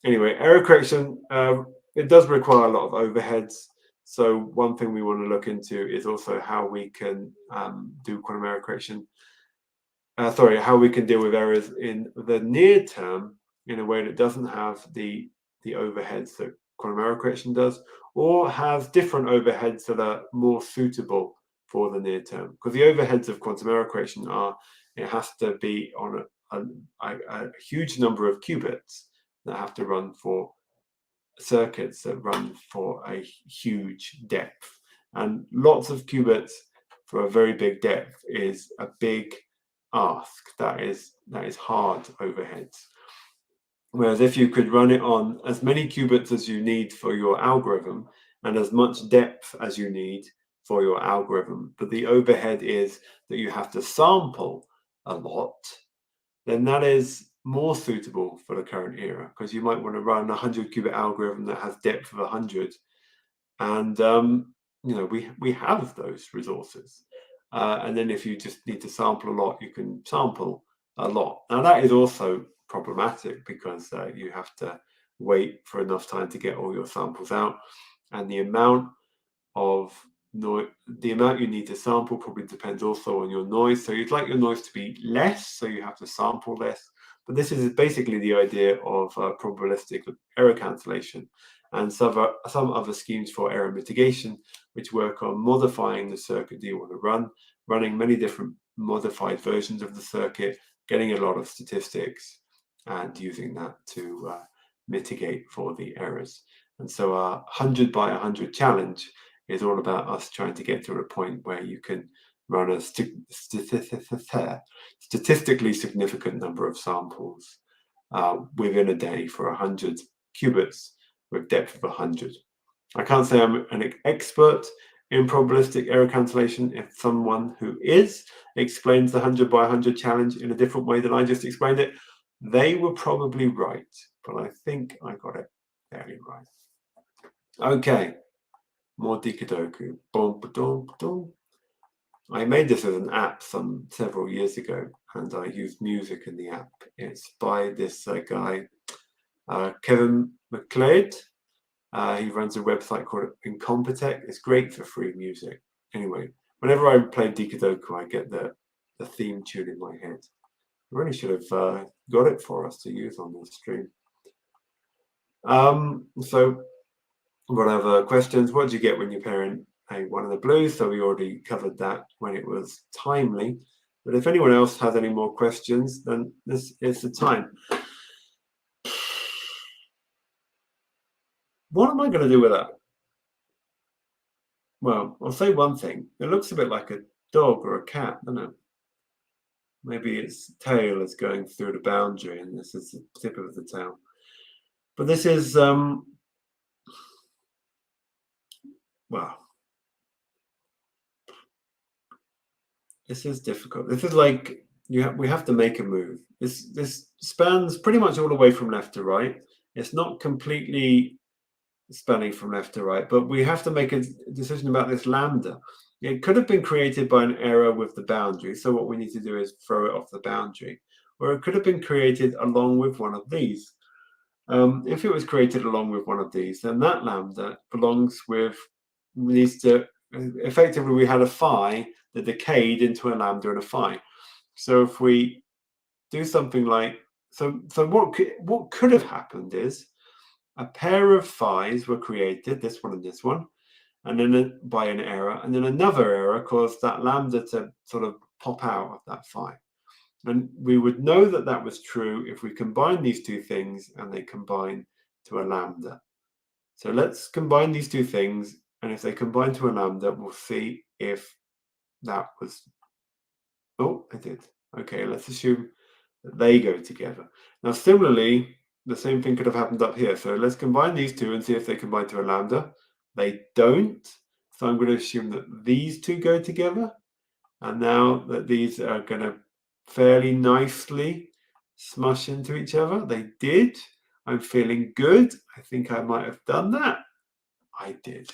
Anyway, error correction, it does require a lot of overheads. So one thing we want to look into is also how we can do quantum error correction. How we can deal with errors in the near term in a way that doesn't have the overheads that quantum error correction does, or has different overheads that are more suitable for the near term. Because the overheads of quantum error correction are, it has to be on a huge number of qubits that have to run for circuits that run for a huge depth. And lots of qubits for a very big depth is a big ask. That is hard overheads. Whereas if you could run it on as many qubits as you need for your algorithm and as much depth as you need for your algorithm, but the overhead is that you have to sample a lot, then that is more suitable for the current era, because you might want to run a 100 qubit algorithm that has depth of 100, and we have those resources. And then if you just need to sample a lot, you can sample a lot. Now that is also problematic, because you have to wait for enough time to get all your samples out, and the amount you need to sample probably depends also on your noise. So you'd like your noise to be less, so you have to sample less. But this is basically the idea of probabilistic error cancellation, and some other schemes for error mitigation, which work on modifying the circuit that you want to run, running many different modified versions of the circuit, getting a lot of statistics and using that to mitigate for the errors. And so our 100 by 100 challenge is all about us trying to get to a point where you can run a statistically significant number of samples within a day for 100 qubits with depth of 100. I can't say I'm an expert in probabilistic error cancellation. If someone who is explains the 100 by 100 challenge in a different way than I just explained it, they were probably right, but I think I got it fairly right. Okay, more Digadoku. Boom, boom, boom. I made this as an app several years ago, and I used music in the app. It's by this guy, Kevin McLeod. He runs a website called Incompetech. It's great for free music. Anyway, whenever I play Digadoku, I get the theme tune in my head. I really should have got it for us to use on this stream. So whatever questions, what do you get when you're pairing a one of the blues? So we already covered that when it was timely. But if anyone else has any more questions, then this is the time. What am I going to do with that? Well, I'll say one thing. It looks a bit like a dog or a cat, doesn't it? Maybe its tail is going through the boundary and this is the tip of the tail. But this is, well, this is difficult. This is like, we have to make a move. This spans pretty much all the way from left to right. It's not completely spanning from left to right, but we have to make a decision about this lambda. It could have been created by an error with the boundary, so what we need to do is throw it off the boundary, or it could have been created along with one of these. If it was created along with one of these, then that lambda belongs with, needs to, effectively we had a phi that decayed into a lambda and a phi. So if we do something like, so what could have happened is a pair of phi's were created, this one and this one, and then by an error, and then another error caused that lambda to sort of pop out of that phi. And we would know that that was true if we combine these two things and they combine to a lambda. So let's combine these two things, and if they combine to a lambda, we'll see if that was, oh, I did. Okay, let's assume that they go together. Now, similarly, the same thing could have happened up here. So let's combine these two and see if they combine to a lambda. They don't. So I'm going to assume that these two go together. And now that these are going to fairly nicely smush into each other. They did. I'm feeling good. I think I might have done that. I did.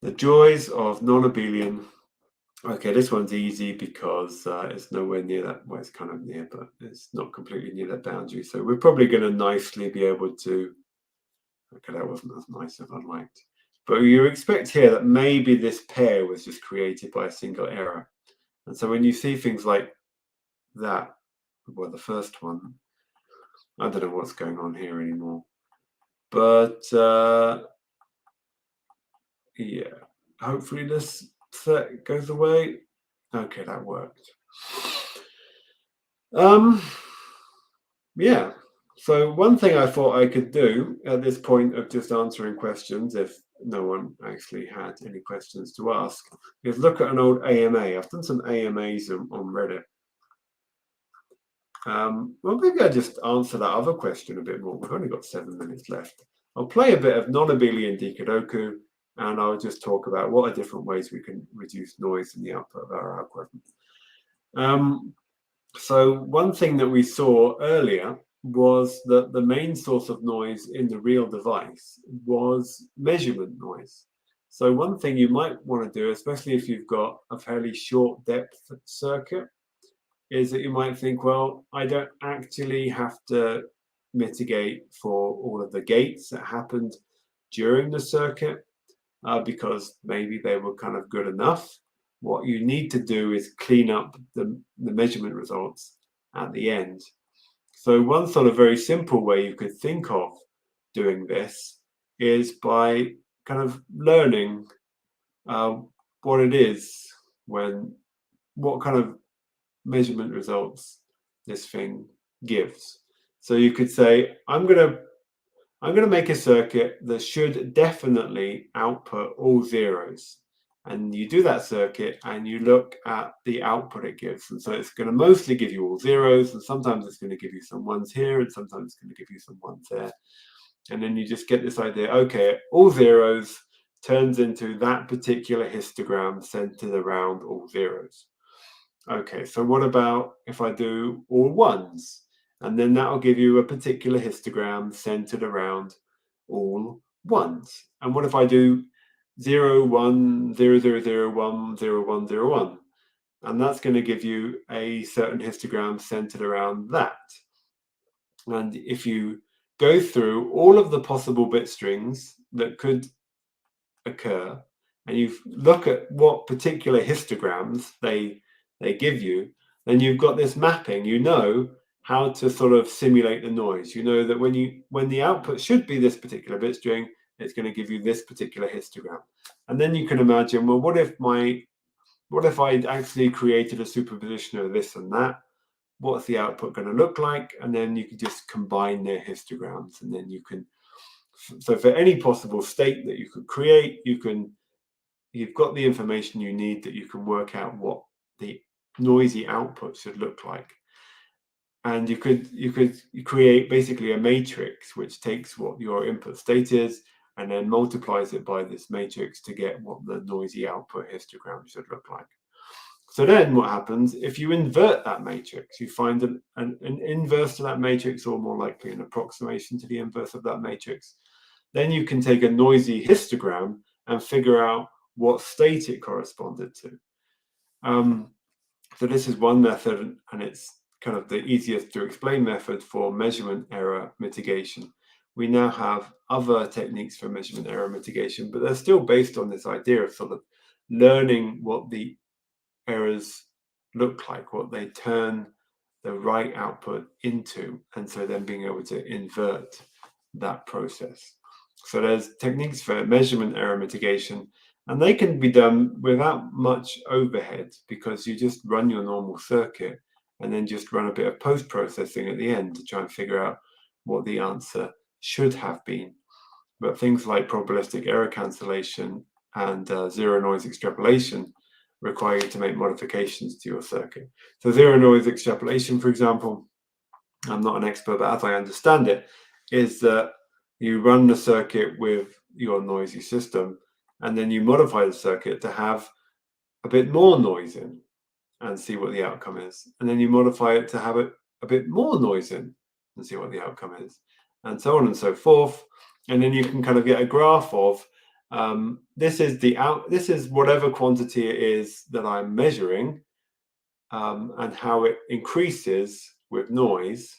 The joys of non-abelian. Okay, this one's easy because it's nowhere near that. Well, it's kind of near, but it's not completely near that boundary. So we're probably going to nicely be able to. Okay, that wasn't as nice as I'd liked. But you expect here that maybe this pair was just created by a single error. And so when you see things like that, well, the first one, I don't know what's going on here anymore. But yeah, hopefully this set goes away. Okay, that worked. Yeah, so one thing I thought I could do at this point of just answering questions, if no one actually had any questions to ask, is look at an old AMA. I've done some AMAs on Reddit. Well, maybe I'll just answer that other question a bit more. We've only got 7 minutes left. I'll play a bit of non-abelian Digadoku, and I'll just talk about what are different ways we can reduce noise in the output of our algorithm. So one thing that we saw earlier was that the main source of noise in the real device was measurement noise. So one thing you might want to do, especially if you've got a fairly short depth circuit, is that you might think, well, I don't actually have to mitigate for all of the gates that happened during the circuit because maybe they were kind of good enough. What you need to do is clean up the measurement results at the end. So one sort of very simple way you could think of doing this is by kind of learning what it is what kind of measurement results this thing gives. So you could say, I'm going to make a circuit that should definitely output all zeros. And you do that circuit and you look at the output it gives. And so it's going to mostly give you all zeros, and sometimes it's going to give you some ones here, and sometimes it's going to give you some ones there. And then you just get this idea, okay, all zeros turns into that particular histogram centered around all zeros. Okay, so what about if I do all ones? And then that'll give you a particular histogram centered around all ones. And what if I do 0, 1, 0, 0, 0, 1, 0, 1, 0, 1? And that's going to give you a certain histogram centered around that. And if you go through all of the possible bit strings that could occur, and you look at what particular histograms they give you, then you've got this mapping. You know how to sort of simulate the noise. You know that when the output should be this particular bit string, it's going to give you this particular histogram. And then you can imagine, well, what if I'd actually created a superposition of this and that? What's the output going to look like? And then you can just combine their histograms, and then you can. So for any possible state that you could create, you've got the information you need that you can work out what the noisy output should look like. And you could create basically a matrix which takes what your input state is and then multiplies it by this matrix to get what the noisy output histogram should look like. So then what happens if you invert that matrix? You find an inverse to that matrix, or more likely an approximation to the inverse of that matrix. Then you can take a noisy histogram and figure out what state it corresponded to. So this is one method, and it's kind of the easiest to explain method for measurement error mitigation. We now have other techniques for measurement error mitigation, but they're still based on this idea of sort of learning what the errors look like, what they turn the right output into, and so then being able to invert that process. So there's techniques for measurement error mitigation, and they can be done without much overhead because you just run your normal circuit and then just run a bit of post-processing at the end to try and figure out what the answer should have been. But things like probabilistic error cancellation and zero noise extrapolation require you to make modifications to your circuit. So zero noise extrapolation, for example, I'm not an expert, but as I understand it, is that you run the circuit with your noisy system, and then you modify the circuit to have a bit more noise in and see what the outcome is. And then you modify it to have a bit more noise in and see what the outcome is, and so on and so forth. And then you can kind of get a graph of this is whatever quantity it is that I'm measuring, and how it increases with noise,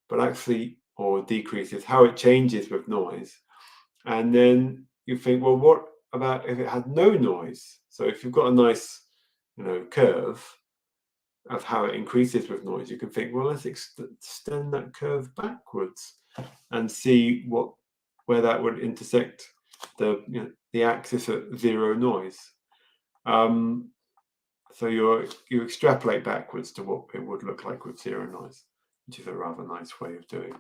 but actually, or decreases, how it changes with noise. And then you think, well, what about if it had no noise? So if you've got a nice, curve of how it increases with noise, you can think, well, let's extend that curve backwards and see where that would intersect the axis at zero noise. So you extrapolate backwards to what it would look like with zero noise, which is a rather nice way of doing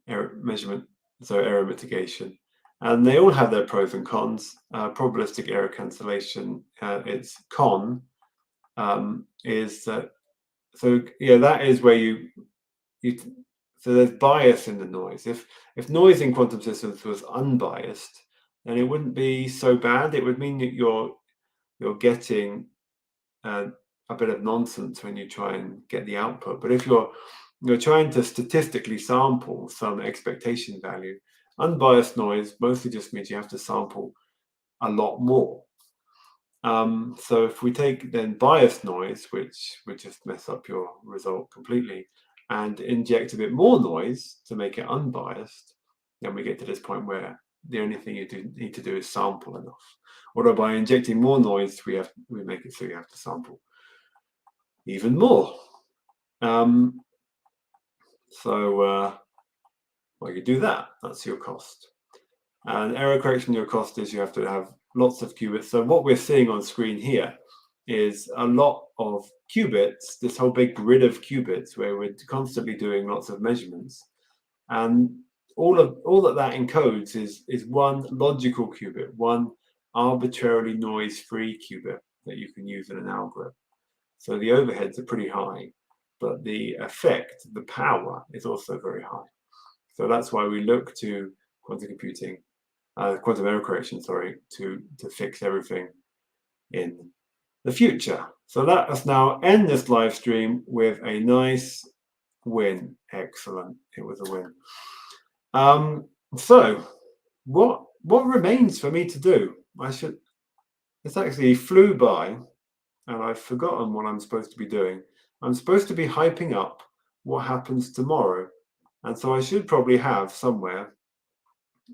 error measurement, so error mitigation. And they all have their pros and cons. Probabilistic error cancellation, its con is that, that is where so there's bias in the noise. If noise in quantum systems was unbiased, then it wouldn't be so bad. It would mean that you're getting a bit of nonsense when you try and get the output. But if you're trying to statistically sample some expectation value, unbiased noise mostly just means you have to sample a lot more. So if we take then biased noise, which would just mess up your result completely, and inject a bit more noise to make it unbiased, then we get to this point where the only thing you need to do is sample enough. Although by injecting more noise, we make it so you have to sample even more. Well, you do that. That's your cost. And error correction, your cost is you have to have lots of qubits. So what we're seeing on screen here is a lot of qubits, this whole big grid of qubits where we're constantly doing lots of measurements. And all that encodes is one logical qubit, one arbitrarily noise-free qubit that you can use in an algorithm. So the overheads are pretty high, but the effect, the power, is also very high. So that's why we look to quantum computing, quantum error correction, sorry, to fix everything in the future. So let us now end this live stream with a nice win. Excellent. It was a win. So what remains for me to do? This actually flew by and I've forgotten what I'm supposed to be doing. I'm supposed to be hyping up what happens tomorrow. And so I should probably have somewhere,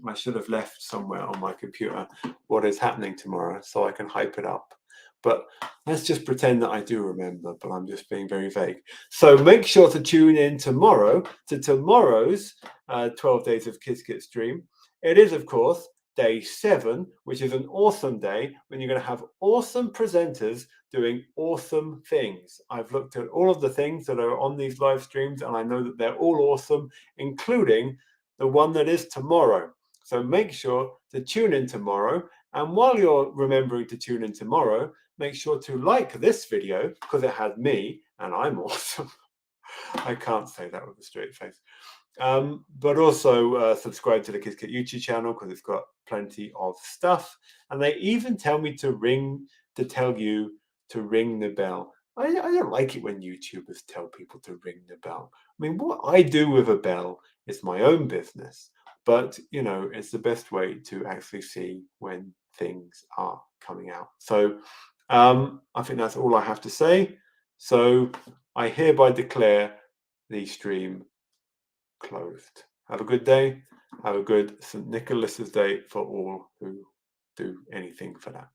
I should have left somewhere on my computer what is happening tomorrow so I can hype it up. But let's just pretend that I do remember, but I'm just being very vague. So make sure to tune in tomorrow to tomorrow's 12 Days of Qiskit stream. It is, of course, day 7, which is an awesome day when you're going to have awesome presenters doing awesome things. I've looked at all of the things that are on these live streams, and I know that they're all awesome, including the one that is tomorrow. So make sure to tune in tomorrow. And while you're remembering to tune in tomorrow, make sure to like this video because it has me and I'm awesome. I can't say that with a straight face. But also subscribe to the Qiskit YouTube channel because it's got plenty of stuff. And they even tell me to tell you to ring the bell. I don't like it when YouTubers tell people to ring the bell. I mean, what I do with a bell is my own business. But, you know, it's the best way to actually see when things are coming out. So I think that's all I have to say. So I hereby declare the stream closed. Have a good day. Have a good St. Nicholas's Day for all who do anything for that.